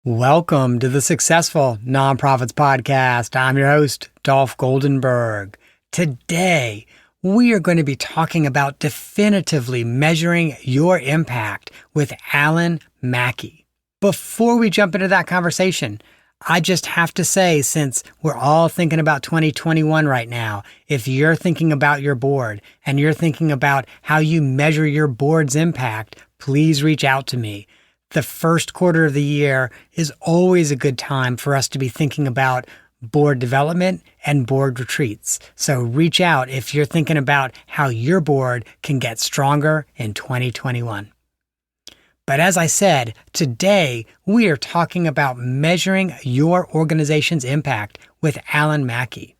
Welcome to the Successful Nonprofits Podcast. I'm your host, Dolph Goldenberg. Today, we are going to be talking about definitively measuring your impact with Alan Mackie. Before we jump into that conversation, I just have to say, since we're all thinking about 2021 right now, if you're thinking about your board and you're thinking about how you measure your board's impact, please reach out to me. The first quarter of the year is always a good time for us to be thinking about board development and board retreats. So reach out if you're thinking about how your board can get stronger in 2021. But as I said, today we are talking about measuring your organization's impact with Alan Mackie.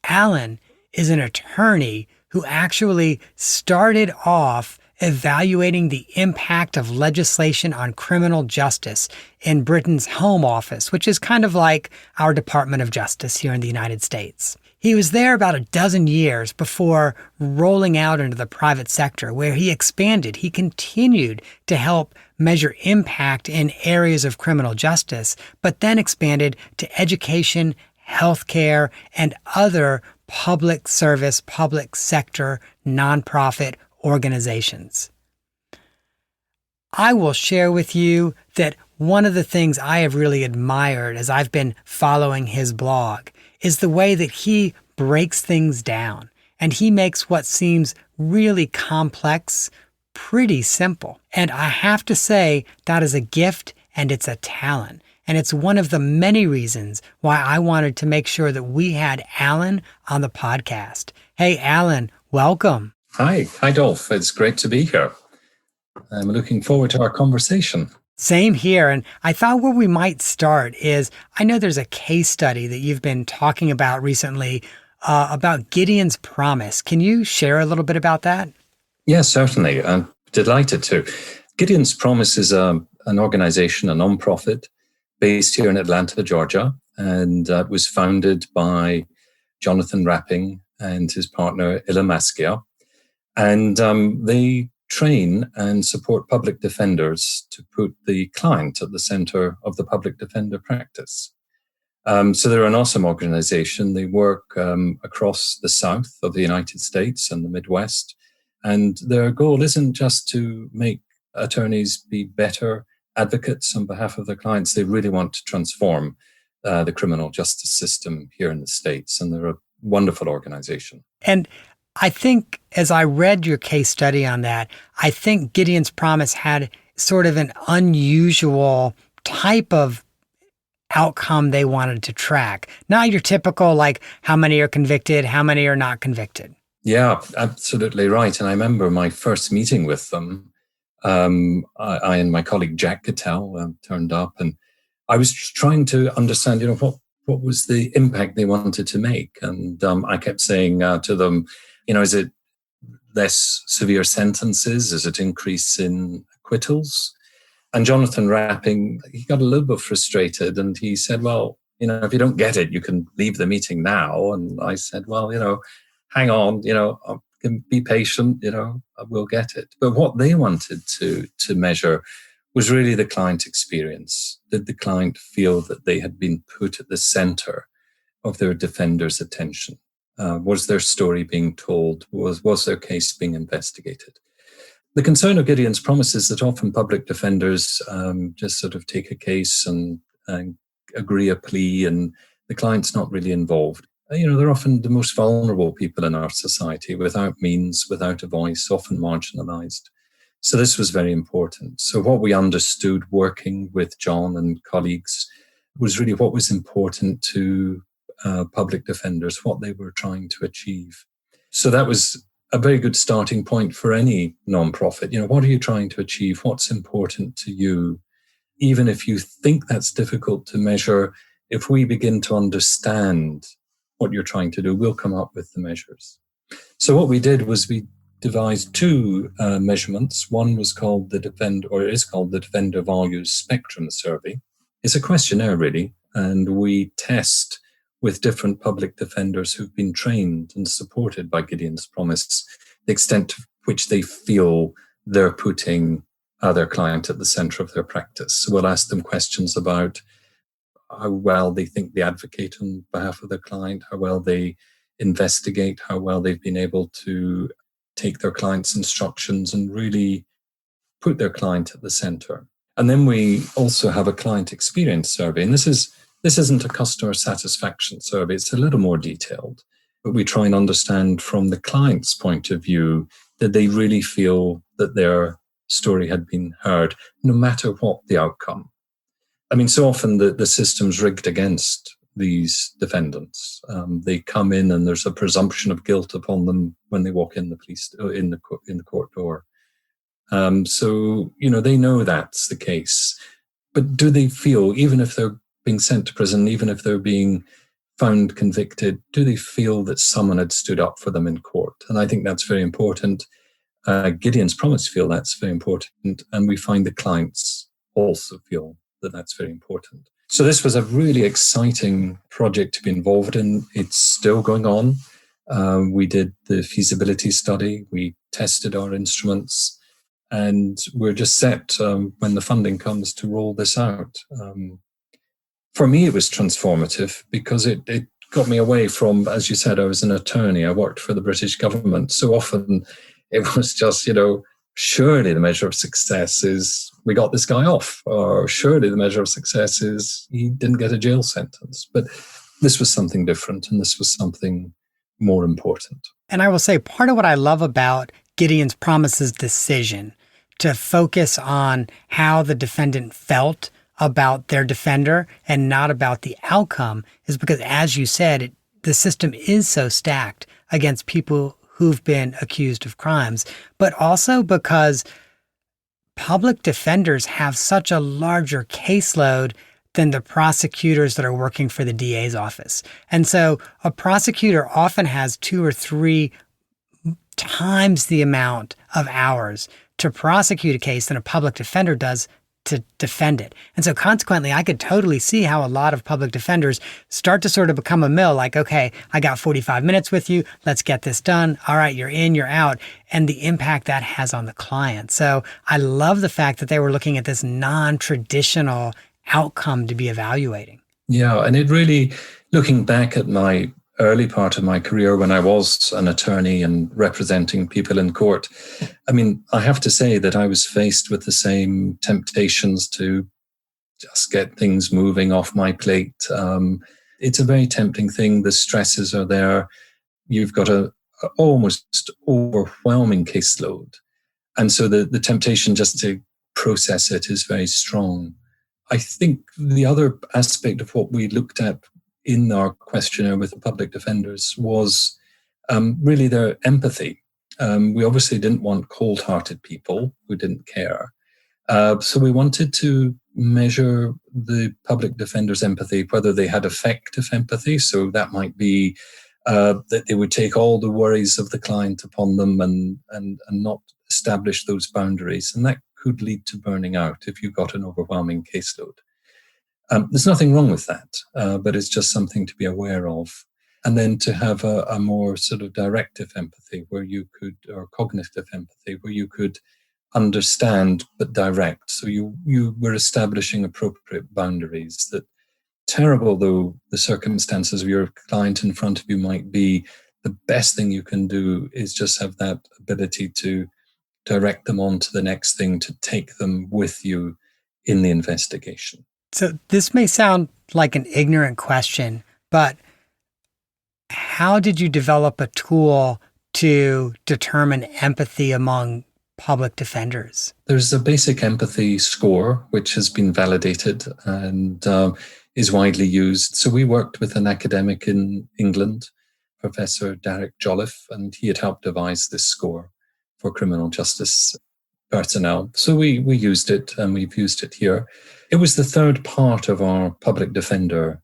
Alan is an attorney who actually started off evaluating the impact of legislation on criminal justice in Britain's Home Office, which is kind of like our Department of Justice here in the United States. He was there about a dozen years before rolling out into the private sector, where he expanded. He continued to help measure impact in areas of criminal justice, but then expanded to education, healthcare, and other public service, public sector, nonprofit organizations. I will share with you that one of the things I have really admired as I've been following his blog is the way that he breaks things down, and he makes what seems really complex pretty simple. And I have to say that is a gift and it's a talent. And it's one of the many reasons why I wanted to make sure that we had Alan on the podcast. Hey, Alan, welcome. Hi, Dolph. It's great to be here. I'm looking forward to our conversation. Same here. And I thought where we might start is, I know there's a case study that you've been talking about recently about Gideon's Promise. Can you share a little bit about that? Yes, certainly. I'm delighted to. Gideon's Promise is an organization, a nonprofit based here in Atlanta, Georgia, and was founded by Jonathan Rapping and his partner, Ila Maskia. And they train and support public defenders to put the client at the center of the public defender practice. So they're an awesome organization. They work across the south of the United States and the Midwest. And their goal isn't just to make attorneys be better advocates on behalf of their clients. They really want to transform the criminal justice system here in the States. And they're a wonderful organization. And I think as I read your case study on that, I think Gideon's Promise had sort of an unusual type of outcome they wanted to track. Not your typical, like, how many are convicted, how many are not convicted. Yeah, absolutely right. And I remember my first meeting with them. I and my colleague Jack Cattell turned up, and I was trying to understand, what was the impact they wanted to make. And I kept saying to them, is it less severe sentences? Is it increase in acquittals? And Jonathan Rapping, he got a little bit frustrated, and he said, well, if you don't get it, you can leave the meeting now. And I said, well, hang on, be patient, we'll get it. But what they wanted to measure was really the client experience. Did the client feel that they had been put at the center of their defender's attention? Was their story being told? Was their case being investigated? The concern of Gideon's Promise is that often public defenders just sort of take a case and agree a plea, and the client's not really involved. They're often the most vulnerable people in our society, without means, without a voice, often marginalized. So this was very important. So what we understood working with John and colleagues was really what was important to public defenders, what they were trying to achieve. So that was a very good starting point for any nonprofit. What are you trying to achieve? What's important to you? Even if you think that's difficult to measure, if we begin to understand what you're trying to do, we'll come up with the measures. So what we did was we devised two measurements. One was called is called the Defender Values Spectrum Survey. It's a questionnaire, really, and we test with different public defenders who've been trained and supported by Gideon's Promise the extent to which they feel they're putting their client at the center of their practice. So we'll ask them questions about how well they think they advocate on behalf of their client, how well they investigate, how well they've been able to take their client's instructions and really put their client at the center. And then we also have a client experience survey. And this isn't a customer satisfaction survey. It's a little more detailed, but we try and understand from the client's point of view, that they really feel that their story had been heard, no matter what the outcome. I mean, so often the system's rigged against these defendants. They come in and there's a presumption of guilt upon them when they walk in the court door. So, they know that's the case. But do they feel, even if they're being sent to prison, even if they're being found convicted, do they feel that someone had stood up for them in court? And I think that's very important. Gideon's Promise feel that's very important. And we find the clients also feel that that's very important. So this was a really exciting project to be involved in. It's still going on. We did the feasibility study. We tested our instruments. And we're just set when the funding comes to roll this out. For me, it was transformative because it got me away from, as you said, I was an attorney. I worked for the British government. So often it was just, surely the measure of success is we got this guy off, or surely the measure of success is he didn't get a jail sentence. But this was something different, and this was something more important. And I will say part of what I love about Gideon's Promise's decision to focus on how the defendant felt about their defender and not about the outcome is because, as you said, the system is so stacked against people who've been accused of crimes, but also because public defenders have such a larger caseload than the prosecutors that are working for the DA's office. And so a prosecutor often has 2 or 3 times the amount of hours to prosecute a case than a public defender does to defend it. And so consequently, I could totally see how a lot of public defenders start to sort of become a mill, like, okay, I got 45 minutes with you. Let's get this done. All right, you're in, you're out. And the impact that has on the client. So I love the fact that they were looking at this non-traditional outcome to be evaluating. Yeah, and it really, looking back at my early part of my career when I was an attorney and representing people in court, I mean, I have to say that I was faced with the same temptations to just get things moving off my plate. It's a very tempting thing. The stresses are there. You've got a almost overwhelming caseload. And so the temptation just to process it is very strong. I think the other aspect of what we looked at in our questionnaire with the public defenders was really their empathy. We obviously didn't want cold-hearted people who didn't care. So we wanted to measure the public defender's empathy, whether they had effective empathy. So that might be that they would take all the worries of the client upon them and not establish those boundaries. And that could lead to burning out if you've got an overwhelming caseload. There's nothing wrong with that, but it's just something to be aware of. And then to have a more sort of directive empathy or cognitive empathy, where you could understand but direct. So you were establishing appropriate boundaries that, terrible though the circumstances of your client in front of you might be, the best thing you can do is just have that ability to direct them on to the next thing, to take them with you in the investigation. So this may sound like an ignorant question, but how did you develop a tool to determine empathy among public defenders? There's a basic empathy score, which has been validated and is widely used. So we worked with an academic in England, Professor Derek Jolliffe, and he had helped devise this score for criminal justice personnel. So we used it, and we've used it here. It was the third part of our public defender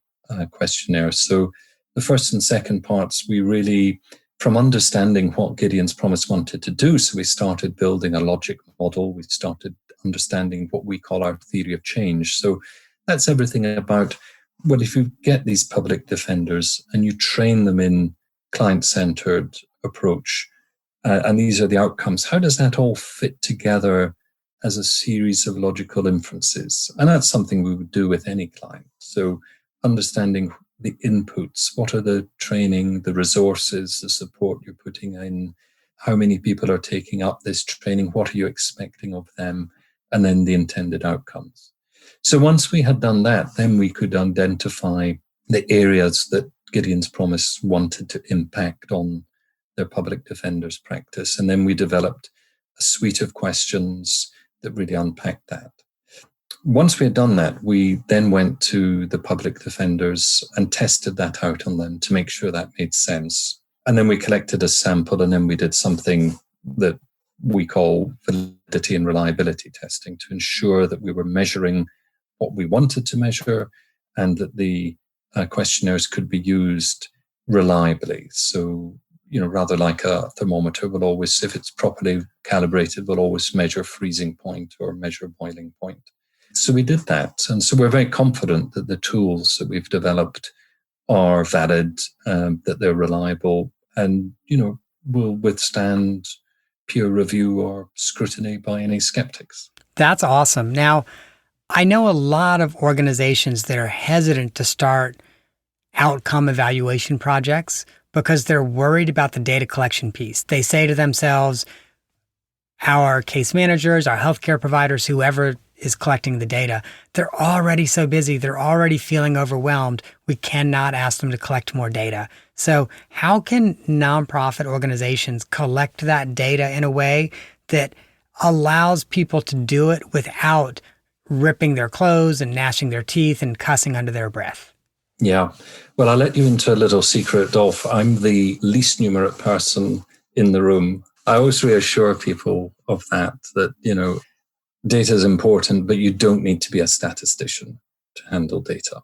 questionnaire. So the first and second parts, we really, from understanding what Gideon's Promise wanted to do, so we started building a logic model. We started understanding what we call our theory of change. So that's everything about, well, if you get these public defenders and you train them in client-centered approach, and these are the outcomes, how does that all fit together as a series of logical inferences. And that's something we would do with any client. So understanding the inputs, what are the training, the resources, the support you're putting in, how many people are taking up this training, what are you expecting of them, and then the intended outcomes. So once we had done that, then we could identify the areas that Gideon's Promise wanted to impact on their public defender's practice. And then we developed a suite of questions that really unpacked that. Once we had done that, we then went to the public defenders and tested that out on them to make sure that made sense. And then we collected a sample, and then we did something that we call validity and reliability testing to ensure that we were measuring what we wanted to measure and that the questionnaires could be used reliably. So, rather like a thermometer will always, if it's properly calibrated, will always measure freezing point or measure boiling point. So we did that. And so we're very confident that the tools that we've developed are valid, that they're reliable, and, will withstand peer review or scrutiny by any skeptics. That's awesome. Now, I know a lot of organizations that are hesitant to start outcome evaluation projects because they're worried about the data collection piece. They say to themselves, our case managers, our healthcare providers, whoever is collecting the data, they're already so busy. They're already feeling overwhelmed. We cannot ask them to collect more data. So how can nonprofit organizations collect that data in a way that allows people to do it without ripping their clothes and gnashing their teeth and cussing under their breath? Yeah. Well, I'll let you into a little secret, Dolph. I'm the least numerate person in the room. I always reassure people of that, data is important, but you don't need to be a statistician to handle data.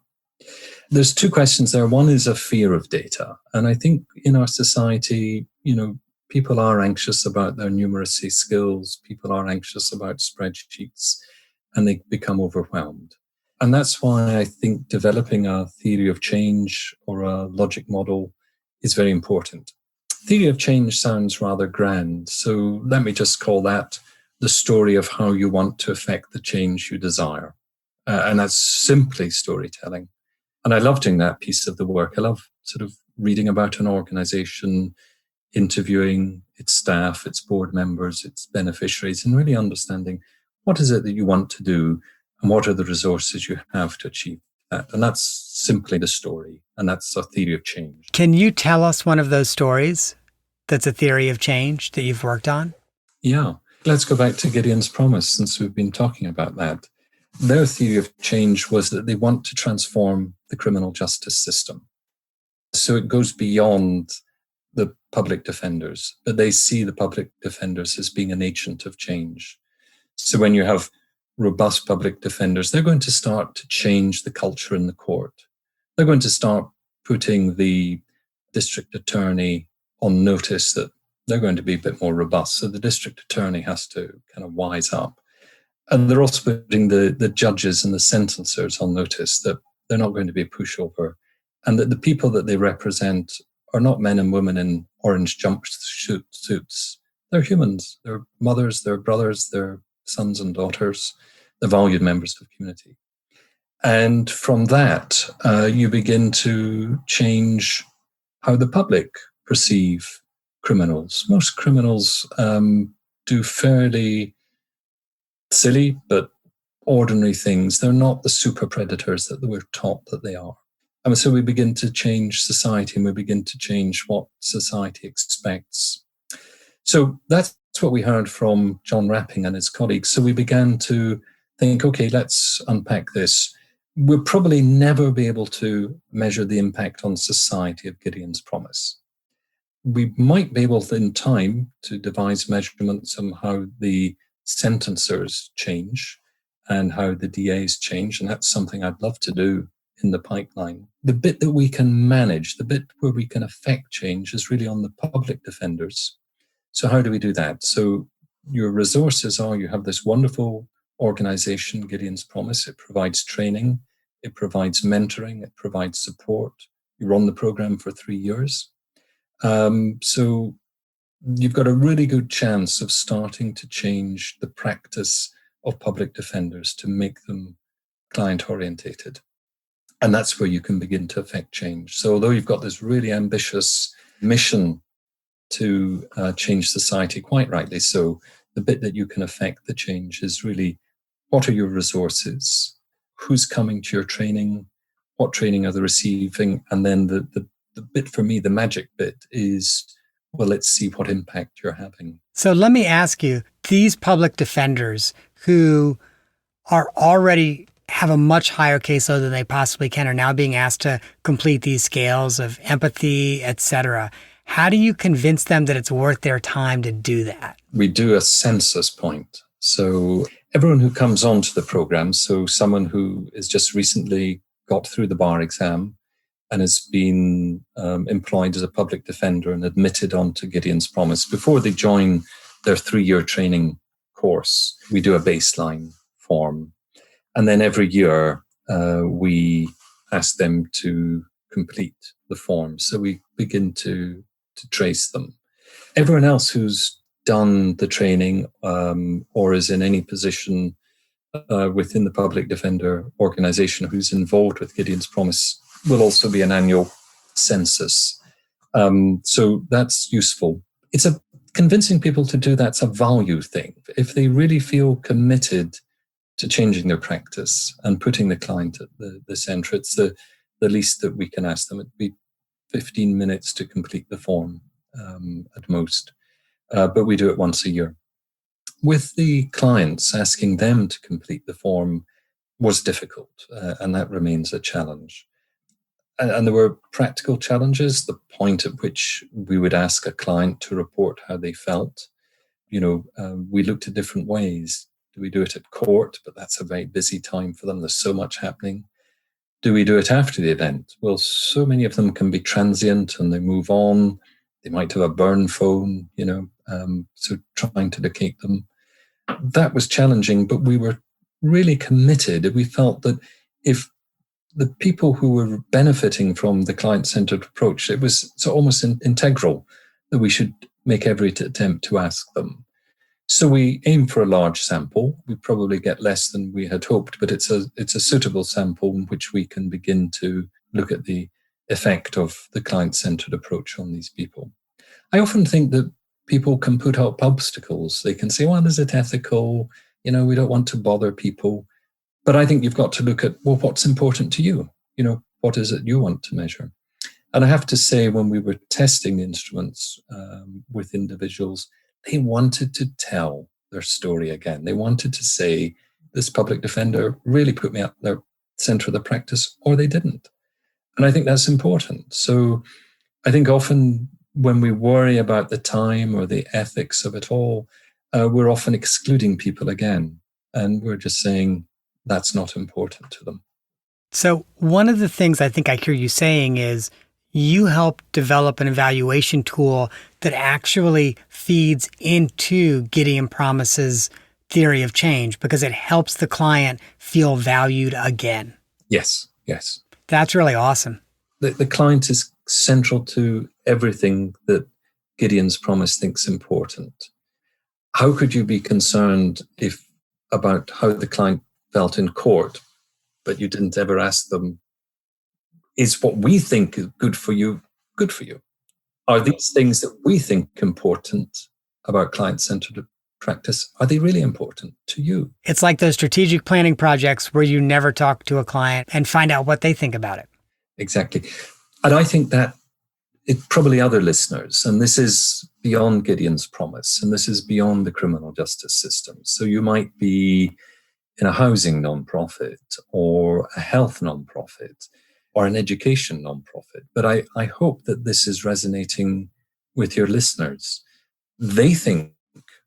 There's two questions there. One is a fear of data. And I think in our society, people are anxious about their numeracy skills. People are anxious about spreadsheets, and they become overwhelmed. And that's why I think developing a theory of change or a logic model is very important. Theory of change sounds rather grand. So let me just call that the story of how you want to affect the change you desire. And that's simply storytelling. And I love doing that piece of the work. I love sort of reading about an organization, interviewing its staff, its board members, its beneficiaries, and really understanding what is it that you want to do and what are the resources you have to achieve that. And that's simply the story. And that's a theory of change. Can you tell us one of those stories that's a theory of change that you've worked on? Yeah. Let's go back to Gideon's Promise, since we've been talking about that. Their theory of change was that they want to transform the criminal justice system. So it goes beyond the public defenders, but they see the public defenders as being an agent of change. So when you have robust public defenders, they're going to start to change the culture in the court. They're going to start putting the district attorney on notice that they're going to be a bit more robust. So the district attorney has to kind of wise up. And they're also putting the judges and the sentencers on notice that they're not going to be a pushover, and that the people that they represent are not men and women in orange jumpsuits. They're humans. They're mothers, they're brothers, they're sons and daughters. They're valued members of the community. And from that, you begin to change how the public perceive criminals. Most criminals do fairly silly but ordinary things. They're not the super predators that we're taught that they are. And so we begin to change society, and we begin to change what society expects. So that's what we heard from John Rapping and his colleagues. So we began to think, okay, let's unpack this. We'll probably never be able to measure the impact on society of Gideon's Promise. We might be able to, in time, to devise measurements on how the sentencers change and how the DAs change. And that's something I'd love to do in the pipeline. The bit that we can manage, the bit where we can affect change, is really on the public defenders. So how do we do that? So your resources are, you have this wonderful organization, Gideon's Promise. It provides training, it provides mentoring, it provides support. You run the program for 3 years. So you've got a really good chance of starting to change the practice of public defenders to make them client orientated. And that's where you can begin to affect change. So although you've got this really ambitious mission to change society, quite rightly so, the bit that you can affect the change is really, what are your resources? Who's coming to your training? What training are they receiving? And then the bit for me, the magic bit is, well, let's see what impact you're having. So let me ask you, these public defenders who are already have a much higher caseload than they possibly can are now being asked to complete these scales of empathy, etc. How do you convince them that it's worth their time to do that? We do a census point. So everyone who comes onto the program, so someone who is just recently got through the bar exam and has been employed as a public defender and admitted onto Gideon's Promise, before they join their 3-year training course, we do a baseline form. And then every year, we ask them to complete the form. So we begin to trace them. Everyone else who's done the training or is in any position within the public defender organization who's involved with Gideon's Promise will also be an annual census. So that's useful. It's convincing people to do that's a value thing. If they really feel committed to changing their practice and putting the client at the center, it's the least that we can ask them. It'd be 15 minutes to complete the form at most, but we do it once a year. With the clients, asking them to complete the form was difficult, and that remains a challenge. And there were practical challenges, the point at which we would ask a client to report how they felt. We looked at different ways. Do we do it at court? But that's a very busy time for them. There's so much happening. Do we do it after the event? Well, so many of them can be transient and they move on. They might have a burn phone, so trying to locate them. That was challenging, but we were really committed. We felt that if the people who were benefiting from the client-centered approach, it was so almost integral that we should make every attempt to ask them. So we aim for a large sample. We probably get less than we had hoped, but it's a suitable sample in which we can begin to look at the effect of the client-centered approach on these people. I often think that people can put up obstacles. They can say, well, is it ethical? We don't want to bother people. But I think you've got to look at, well, what's important to you? What is it you want to measure? And I have to say, when we were testing instruments with individuals, they wanted to tell their story again. They wanted to say, this public defender really put me at the center of the practice, or they didn't. And I think that's important. So I think often when we worry about the time or the ethics of it all, we're often excluding people again. And we're just saying that's not important to them. So one of the things I think I hear you saying is you help develop an evaluation tool that actually feeds into Gideon Promise's theory of change because it helps the client feel valued again. Yes. That's really awesome. The client is central to everything that Gideon's Promise thinks important. How could you be concerned about how the client felt in court, but you didn't ever ask them, is what we think is good for you good for you? Are these things that we think important about client-centered practice, are they really important to you? It's like those strategic planning projects where you never talk to a client and find out what they think about it. Exactly. And I think that probably other listeners, and this is beyond Gideon's Promise, and this is beyond the criminal justice system. So you might be in a housing nonprofit or a health nonprofit or an education nonprofit. But I hope that this is resonating with your listeners. They think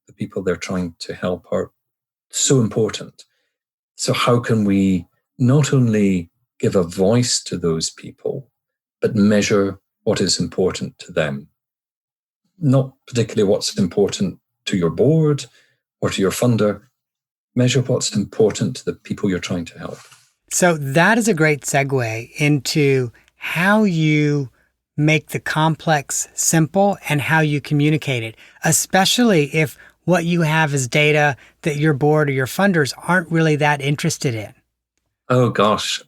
the people they're trying to help are so important. So how can we not only give a voice to those people, but measure what is important to them? Not particularly what's important to your board or to your funder. Measure what's important to the people you're trying to help. So that is a great segue into how you make the complex simple and how you communicate it, especially if what you have is data that your board or your funders aren't really that interested in? Oh gosh,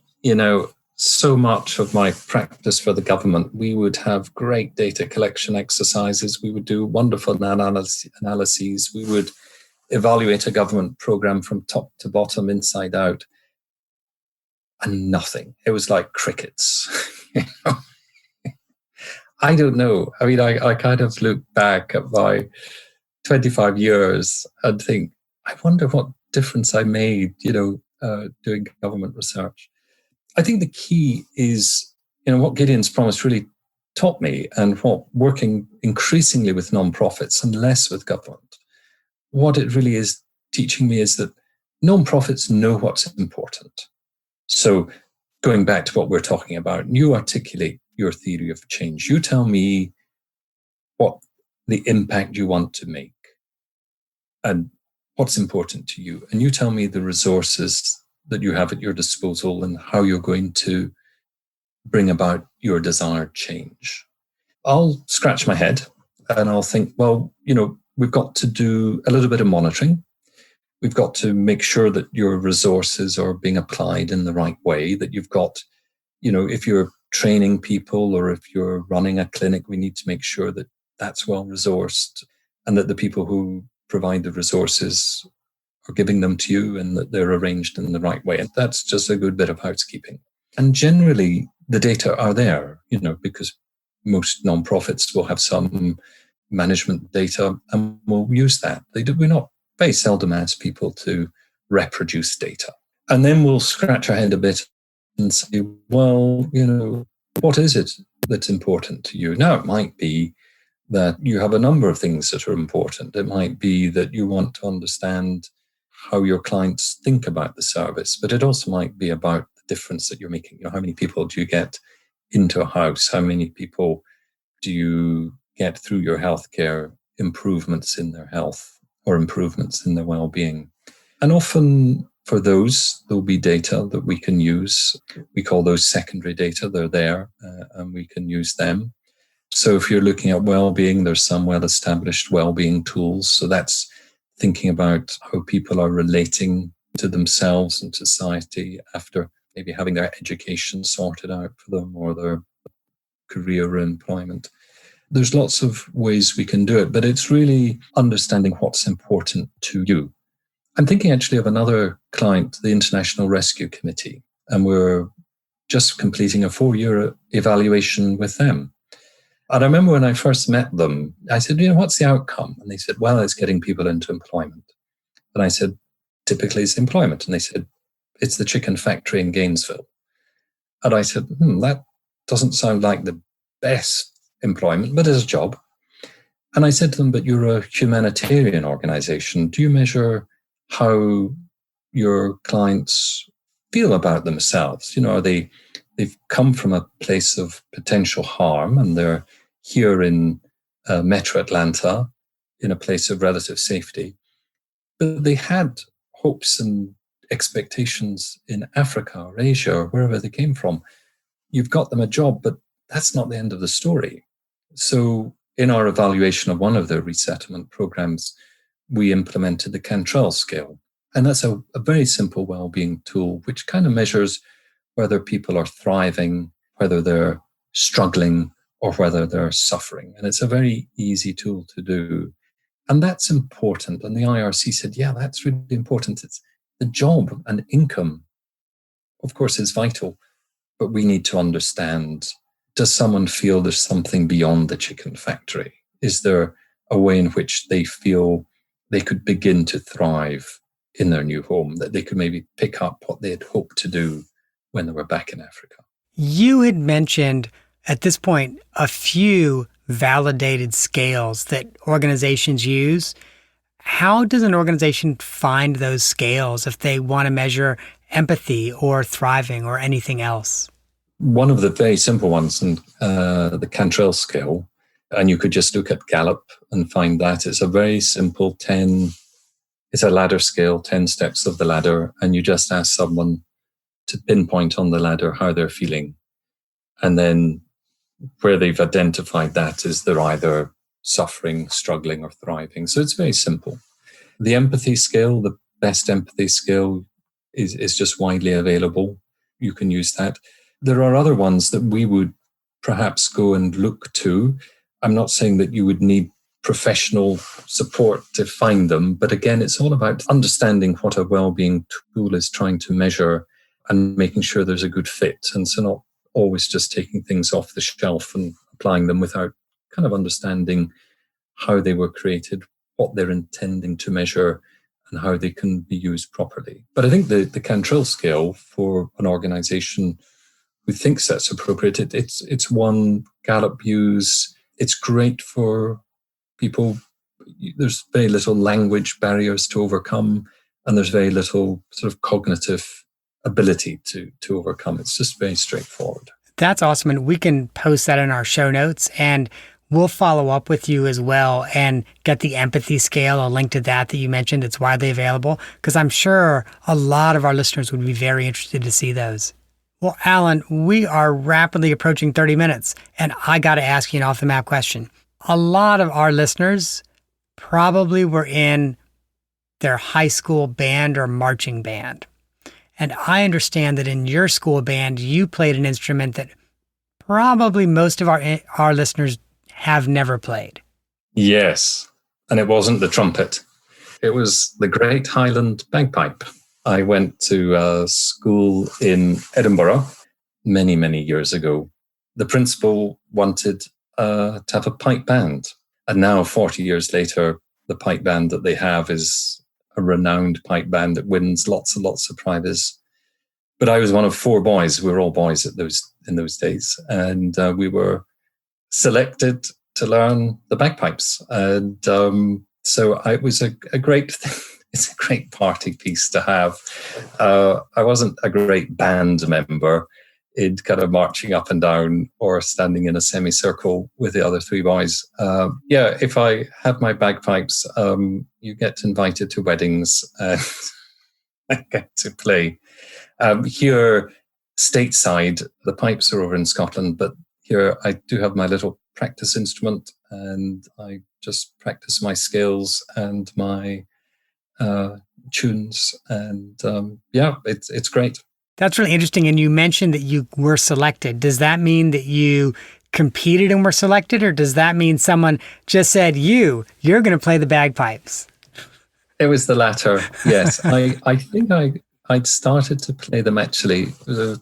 so much of my practice for the government, we would have great data collection exercises. We would do wonderful analyses. We would evaluate a government program from top to bottom, inside out, and nothing. It was like crickets. I don't know. I mean, I kind of look back at my 25 years and think, I wonder what difference I made, doing government research. I think the key is, what Gideon's Promise really taught me, and what working increasingly with nonprofits and less with government, what it really is teaching me is that nonprofits know what's important. So going back to what we're talking about, you articulate your theory of change. You tell me what the impact you want to make and what's important to you. And you tell me the resources that you have at your disposal and how you're going to bring about your desired change. I'll scratch my head and I'll think, well, we've got to do a little bit of monitoring. We've got to make sure that your resources are being applied in the right way, that you've got, if you're training people or if you're running a clinic, we need to make sure that that's well resourced and that the people who provide the resources are giving them to you and that they're arranged in the right way. And that's just a good bit of housekeeping. And generally, the data are there, because most nonprofits will have some management data and we'll use that. We're not very seldom ask people to reproduce data. And then we'll scratch our head a bit and say, well, what is it that's important to you? Now, it might be that you have a number of things that are important. It might be that you want to understand how your clients think about the service, but it also might be about the difference that you're making. How many people do you get into a house? How many people do you get through your healthcare improvements in their health or improvements in their well-being? And often for those, there'll be data that we can use. We call those secondary data. They're there and we can use them. So if you're looking at well-being, there's some well-established well-being tools. So that's thinking about how people are relating to themselves and society after maybe having their education sorted out for them or their career or employment. There's lots of ways we can do it, but it's really understanding what's important to you. I'm thinking actually of another client, the International Rescue Committee, and we're just completing a 4-year evaluation with them. And I remember when I first met them, I said, what's the outcome? And they said, well, it's getting people into employment. And I said, typically it's employment. And they said, it's the chicken factory in Gainesville. And I said, that doesn't sound like the best employment, but it's a job. And I said to them, but you're a humanitarian organization. Do you measure how your clients feel about themselves? They've come from a place of potential harm and they're here in Metro Atlanta in a place of relative safety. But they had hopes and expectations in Africa or Asia or wherever they came from. You've got them a job, but that's not the end of the story. So in our evaluation of one of their resettlement programs, we implemented the Cantrell scale. And that's a very simple well-being tool, which kind of measures whether people are thriving, whether they're struggling, or whether they're suffering. And it's a very easy tool to do. And that's important. And the IRC said, yeah, that's really important. It's the job and income, of course, is vital. But we need to understand, does someone feel there's something beyond the chicken factory? Is there a way in which they feel they could begin to thrive in their new home, that they could maybe pick up what they had hoped to do when they were back in Africa? You had mentioned at this point a few validated scales that organizations use. How does an organization find those scales if they want to measure empathy or thriving or anything else? One of the very simple ones, and the Cantrell scale, and you could just look at Gallup and find that it's a very simple it's a ladder scale, 10 steps of the ladder, and you just ask someone to pinpoint on the ladder how they're feeling. And then where they've identified that is they're either suffering, struggling, or thriving. So it's very simple. The empathy skill, the best empathy skill, is just widely available. You can use that. There are other ones that we would perhaps go and look to. I'm not saying that you would need professional support to find them, but again, it's all about understanding what a well-being tool is trying to measure and making sure there's a good fit. And so not always just taking things off the shelf and applying them without kind of understanding how they were created, what they're intending to measure, and how they can be used properly. But I think the Cantrell scale for an organization who thinks that's appropriate, it's one Gallup use. It's great for people. There's very little language barriers to overcome, and there's very little sort of cognitive ability to overcome. It's just very straightforward. That's awesome. And we can post that in our show notes, and we'll follow up with you as well and get the empathy scale, a link to that you mentioned. It's widely available, because I'm sure a lot of our listeners would be very interested to see those. Well, Alan, we are rapidly approaching 30 minutes, and I got to ask you an off-the-map question. A lot of our listeners probably were in their high school band or marching band. And I understand that in your school band, you played an instrument that probably most of our listeners have never played. Yes, and it wasn't the trumpet. It was the Great Highland Bagpipe. I went to school in Edinburgh many, many years ago. The principal wanted to have a pipe band. And now, 40 years later, the pipe band that they have is a renowned pipe band that wins lots and lots of prizes. But I was one of 4 boys. We were all boys in those days. And we were selected to learn the bagpipes. And so it was a great thing. It's a great party piece to have. I wasn't a great band member in kind of marching up and down or standing in a semicircle with the other 3 boys. If I had my bagpipes, you get invited to weddings and I get to play. Here, stateside, the pipes are over in Scotland, but here I do have my little practice instrument, and I just practice my skills and my tunes, and it's great. That's really interesting. And you mentioned that you were selected. Does that mean that you competed and were selected, or does that mean someone just said, you're going to play the bagpipes? It was the latter, yes. I think I'd started to play them actually.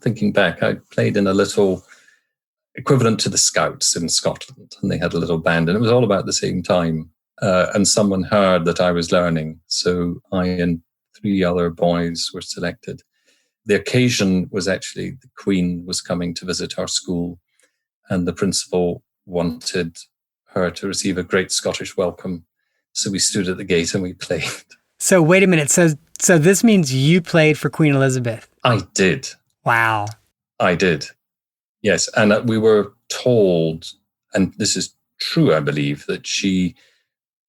Thinking back, I played in a little equivalent to the Scouts in Scotland, and they had a little band, and it was all about the same time. And someone heard that I was learning, so I and 3 other boys were selected. The occasion was actually the Queen was coming to visit our school, and the principal wanted her to receive a great Scottish welcome. So we stood at the gate and we played. So wait a minute. So this means you played for Queen Elizabeth? I did. Wow. I did. Yes. And we were told, and this is true, I believe, that she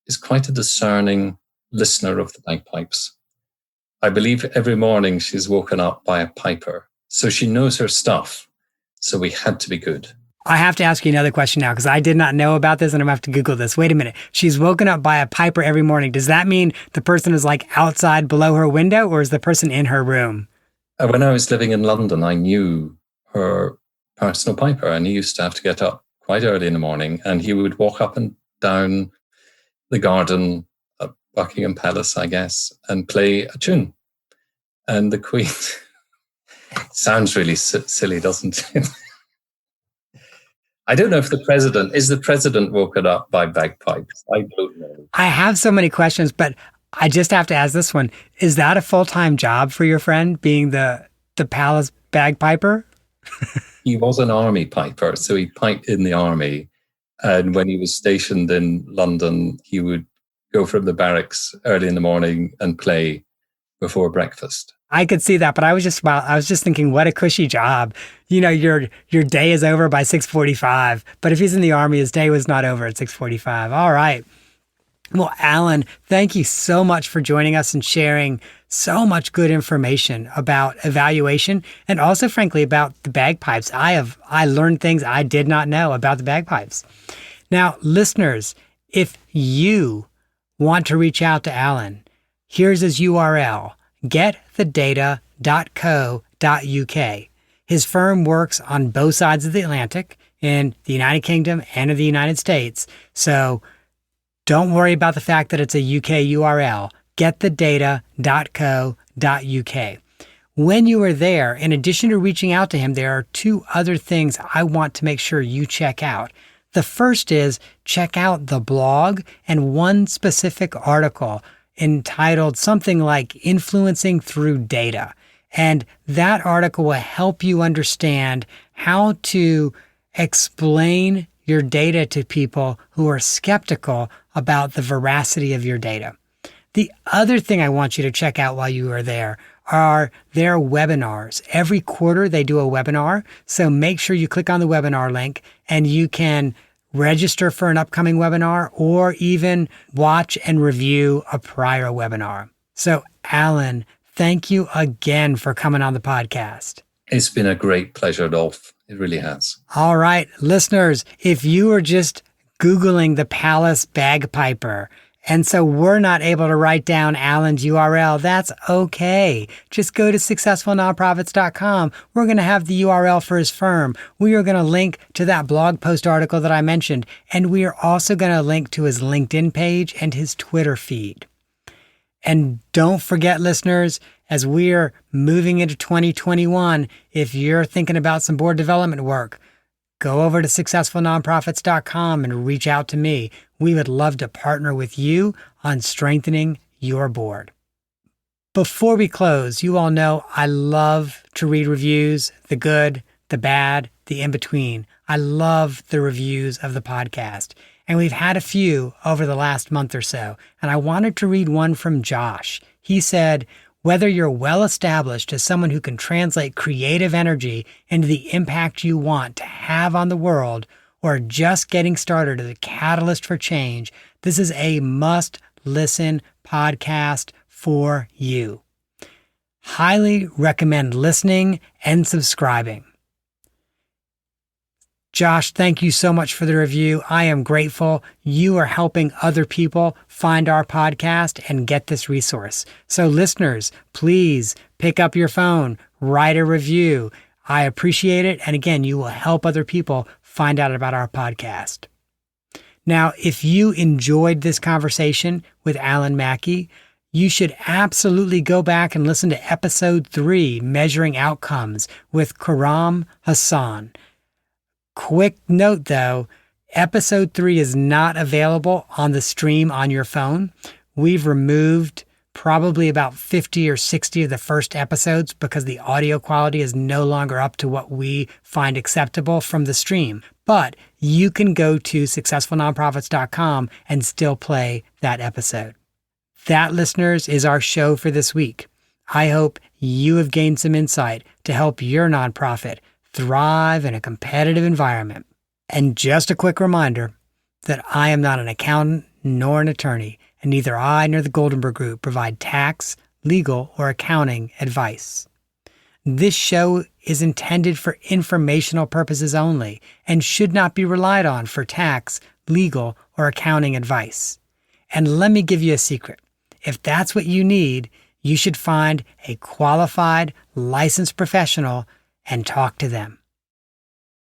is quite a discerning listener of the bagpipes. I believe every morning she's woken up by a piper. So she knows her stuff. So we had to be good. I have to ask you another question now, because I did not know about this and I'm going to have to Google this. Wait a minute. She's woken up by a piper every morning. Does that mean the person is like outside below her window, or is the person in her room? When I was living in London, I knew her personal piper, and he used to have to get up quite early in the morning, and he would walk up and down the garden at Buckingham Palace, I guess, and play a tune. And the Queen sounds really silly, doesn't it? I don't know if is the president woken up by bagpipes? I don't know. I have so many questions, but I just have to ask this one. Is that a full-time job for your friend, being the palace bagpiper? He was an army piper, so he piped in the army. And when he was stationed in London, he would go from the barracks early in the morning and play before breakfast. I could see that, but I was just thinking, what a cushy job. You know, your day is over by 6:45, but if he's in the army, his day was not over at 6:45. All right. Well, Alan, thank you so much for joining us and sharing so much good information about evaluation, and also, frankly, about the bagpipes. I learned things I did not know about the bagpipes. Now, listeners, If you want to reach out to Alan, here's his URL, getthedata.co.uk. His firm works on both sides of the Atlantic, in the United Kingdom and in the United States. So don't worry about the fact that it's a UK URL, getthedata.co.uk. When you are there, in addition to reaching out to him, there are two other things I want to make sure you check out. The first is check out the blog and one specific article entitled something like Influencing Through Data. And that article will help you understand how to explain your data to people who are skeptical about the veracity of your data. The other thing I want you to check out while you are there are their webinars. Every quarter they do a webinar, so make sure you click on the webinar link and you can register for an upcoming webinar or even watch and review a prior webinar. So Alan, thank you again for coming on the podcast. It's been a great pleasure, Dolph. It really has. All right, listeners, if you are just Googling the Palace Bagpiper, and so we're not able to write down Alan's URL, that's okay. Just go to successfulnonprofits.com. We're going to have the URL for his firm. We are going to link to that blog post article that I mentioned, and we are also going to link to his LinkedIn page and his Twitter feed. And don't forget, listeners, as we're moving into 2021, if you're thinking about some board development work, go over to successfulnonprofits.com and reach out to me. We would love to partner with you on strengthening your board. Before we close, you all know I love to read reviews, the good, the bad, the in-between. I love the reviews of the podcast. And we've had a few over the last month or so. And I wanted to read one from Josh. He said, whether you're well established as someone who can translate creative energy into the impact you want to have on the world, or just getting started as a catalyst for change, this is a must-listen podcast for you. Highly recommend listening and subscribing. Josh, thank you so much for the review. I am grateful. You are helping other people find our podcast and get this resource. So listeners, please pick up your phone, write a review. I appreciate it. And again, you will help other people find out about our podcast. Now, if you enjoyed this conversation with Alan Mackie, you should absolutely go back and listen to episode 3, Measuring Outcomes, with Karam Hassan. Quick note though, episode 3 is not available on the stream on your phone. We've removed probably about 50 or 60 of the first episodes because the audio quality is no longer up to what we find acceptable from the stream. But you can go to successfulnonprofits.com and still play that episode. That, listeners, is our show for this week. I hope you have gained some insight to help your nonprofit thrive in a competitive environment. And just a quick reminder that I am not an accountant nor an attorney, and neither I nor the Goldenberg Group provide tax, legal, or accounting advice. This show is intended for informational purposes only and should not be relied on for tax, legal, or accounting advice. And let me give you a secret. If that's what you need, you should find a qualified, licensed professional and talk to them.